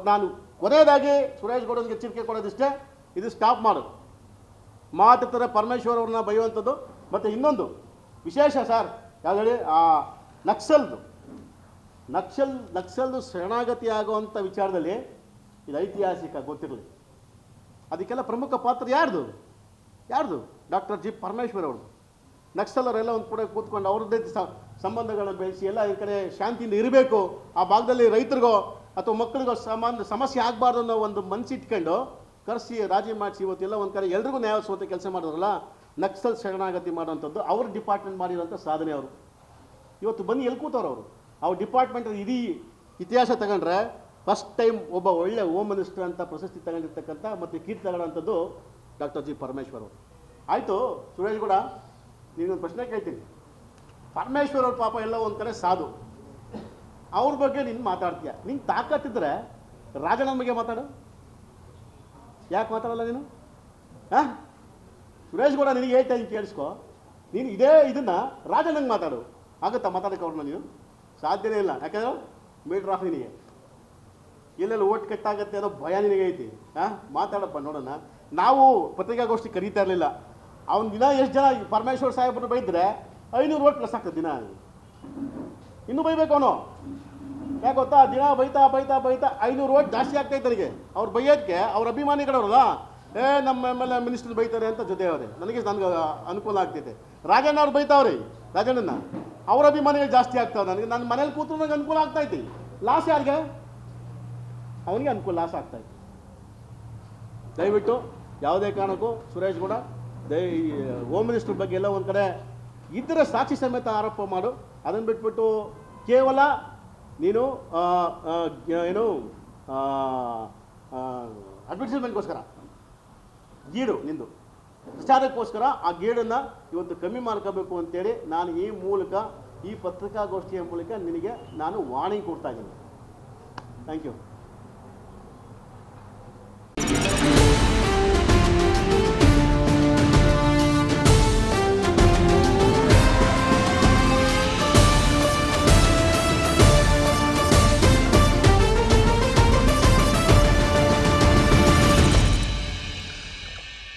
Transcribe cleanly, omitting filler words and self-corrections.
ನಾನು ಕೊನೆಯದಾಗಿ ಸುರೇಶ್ ಗೌಡನಿಗೆ ಎಚ್ಚರಿಕೆ ಕೊಡೋದಿಷ್ಟೇ, ಇದು ಸ್ಟಾಪ್ ಮಾಡೋದು. ಮಾತಾಡ್ತಾರೆ ಪರಮೇಶ್ವರ್ ಅವ್ರನ್ನ ಬೈಯುವಂಥದ್ದು. ಮತ್ತು ಇನ್ನೊಂದು ವಿಶೇಷ ಸರ್, ಯಾವ್ದು ಹೇಳಿ, ಆ ನಕ್ಸಲ್ದು ಶರಣಾಗತಿ ಆಗುವಂಥ ವಿಚಾರದಲ್ಲಿ ಇದು ಐತಿಹಾಸಿಕ ಗೊತ್ತಿರಲಿ. ಅದಕ್ಕೆಲ್ಲ ಪ್ರಮುಖ ಪಾತ್ರ ಯಾರ್ದು? ಡಾಕ್ಟರ್ ಜಿ ಪರಮೇಶ್ವರ್ ಅವ್ರದ್ದು. ನಕ್ಸಲರೆಲ್ಲ ಒಂದು ಕೂಡ ಕೂತ್ಕೊಂಡು ಅವ್ರದ್ದೇ ಸಂಬಂಧಗಳನ್ನ ಬೆಳೆಸಿ ಎಲ್ಲ ಈ ಕಡೆ ಶಾಂತಿಯಿಂದ ಇರಬೇಕು, ಆ ಭಾಗದಲ್ಲಿ ರೈತರಿಗೋ ಅಥವಾ ಮಕ್ಕಳಿಗೋ ಸಮಸ್ಯೆ ಆಗಬಾರ್ದು ಅನ್ನೋ ಒಂದು ಮನಸ್ಸಿಟ್ಕೊಂಡು ಕರೆಸಿ ರಾಜಿ ಮಾಡಿಸಿ ಇವತ್ತೆಲ್ಲ ಒಂದು ಕಡೆ ಎಲ್ರಿಗೂ ನ್ಯಾಯ ಸೋತ ಕೆಲಸ ಮಾಡಿದ್ರಲ್ಲ, ನಕ್ಸಲ್ ಶರಣಾಗತಿ ಮಾಡುವಂಥದ್ದು ಅವ್ರ ಡಿಪಾರ್ಟ್ಮೆಂಟ್ ಮಾಡಿರೋಂಥ ಸಾಧನೆ. ಅವರು ಇವತ್ತು ಬನ್ನಿ ಎಲ್ಲಿ ಕೂತವ್ರು ಅವರು. ಅವ್ರ ಡಿಪಾರ್ಟ್ಮೆಂಟ್ ಇಡೀ ಇತಿಹಾಸ ತಗೊಂಡ್ರೆ ಫಸ್ಟ್ ಟೈಮ್ ಒಬ್ಬ ಒಳ್ಳೆ ಹೋಮ್ ಮಿನಿಸ್ಟರ್ ಅಂತ ಪ್ರಶಸ್ತಿ ತಗೊಂಡಿರ್ತಕ್ಕಂಥ ಮತ್ತು ಕೀರ್ತಿ ತಗೊಳ್ಳೋಂಥದ್ದು ಡಾಕ್ಟರ್ ಜಿ ಪರಮೇಶ್ವರ್ ಅವರು. ಆಯಿತು ಸುರೇಶ್ ಗೌಡ, ನೀನೊಂದು ಪ್ರಶ್ನೆ ಕೇಳ್ತೀನಿ. ಪರಮೇಶ್ವರ್ ಅವ್ರ ಪಾಪ ಎಲ್ಲ ಒಂದು ಕಡೆ ಸಾಧು, ಅವ್ರ ಬಗ್ಗೆ ನೀನು ಮಾತಾಡ್ತೀಯ. ನಿಂಗೆ ತಾಕತ್ತಿದ್ರೆ ರಾಜಣ್ಣ ಬಗ್ಗೆ ಮಾತಾಡು, ಯಾಕೆ ಮಾತಾಡಲ್ಲ ನೀನು? ಹಾಂ, ಸುರೇಶ್ ಗೌಡ ನಿನಗೆ ಹೇಳ್ತಾ ಹಿಂಗೆ ಕೇಳಿಸ್ಕೊ, ನೀನು ಇದನ್ನು ರಾಜಣ್ಣಂಗೆ ಮಾತಾಡು. ಆಗುತ್ತಾ ಮಾತಾಡೋಕೆ ಅವ್ರನ್ನ? ನೀನು ಸಾಧ್ಯನೇ ಇಲ್ಲ. ಯಾಕಂದ್ರೆ ಮೀಟರ್ ಆಫ್ ನಿನಗೆ ಎಲ್ಲೆಲ್ಲ ಓಟ್ ಕಟ್ಟಾಗತ್ತೆ ಅನ್ನೋ ಭಯ ನಿನಗೆ ಐತಿ. ಹಾಂ, ಮಾತಾಡಪ್ಪ ನೋಡೋಣ. ನಾವು ಪತ್ರಿಕಾಗೋಷ್ಠಿ ಕರೀತಾ ಇರಲಿಲ್ಲ. ಅವ್ನು ದಿನ ಎಷ್ಟು ಜನ ಪರಮೇಶ್ವರ್ ಸಾಹೇಬ್ರನ್ನ ಬೈದ್ರೆ 500 ಓಟ್ ಪ್ಲಸ್ ಆಗ್ತದೆ. ದಿನ ಇನ್ನೂ ಬೈಬೇಕು ಅವನು. ಯಾಕೆ ಗೊತ್ತಾ? ದಿನ ಬೈತಾ 500 ಓಟ್ ಜಾಸ್ತಿ ಆಗ್ತೈತೆ ನನಗೆ. ಅವ್ರು ಬೈಯೋದಕ್ಕೆ ಅವ್ರ ಅಭಿಮಾನಿಗಳವ್ರಲ್ಲ, ನಮ್ಮ MLA ಮಿನಿಸ್ಟರ್ ಬೈತಾರೆ ಅಂತ ಜೊತೆ ಅವರೇ, ನನಗೆ ಅನುಕೂಲ ಆಗ್ತೈತೆ. ರಾಜಣ್ಣ ಅವ್ರು ಬೈತಾವ್ರಿ, ರಾಜಣ್ಣನ ಅವ್ರ ಅಭಿಮಾನಿಗಳು ಜಾಸ್ತಿ ಆಗ್ತಾವೆ. ನನಗೆ ನನ್ನ ಮನೇಲಿ ಕೂತ್ರು ನನಗೆ ಅನುಕೂಲ ಆಗ್ತೈತಿ. ಲಾಸ್ ಯಾರಿಗೆ? ಅವನಿಗೆ ಅನುಕೂಲ, ಲಾಸ್ ಆಗ್ತಾಯಿತ್ತು. ದಯವಿಟ್ಟು ಯಾವುದೇ ಕಾರಣಕ್ಕೂ ಸುರೇಶ್ ಗೌಡ ಹೋಮ್ ಮಿನಿಸ್ಟರ್ ಬಗ್ಗೆ ಎಲ್ಲ ಒಂದು ಕಡೆ ಇದ್ದರೆ ಸಾಕ್ಷಿ ಸಮೇತ ಆರೋಪ ಮಾಡು. ಅದನ್ನು ಬಿಟ್ಬಿಟ್ಟು ಕೇವಲ ನೀನು ಏನು ಅಡ್ವರ್ಟೈಸ್ಮೆಂಟ್ಗೋಸ್ಕರ ಗೀಡು ನಿಂದು ಪ್ರಚಾರಕ್ಕೋಸ್ಕರ ಆ ಗೀಡನ್ನು ಇವತ್ತು ಕಮ್ಮಿ ಮಾಡ್ಕೋಬೇಕು ಅಂತೇಳಿ ನಾನು ಈ ಮೂಲಕ, ಈ ಪತ್ರಿಕಾಗೋಷ್ಠಿಯ ಮೂಲಕ ನಿನಗೆ ನಾನು ವಾರ್ನಿಂಗ್ ಕೊಡ್ತಾ ಇದ್ದೀನಿ. Thank you.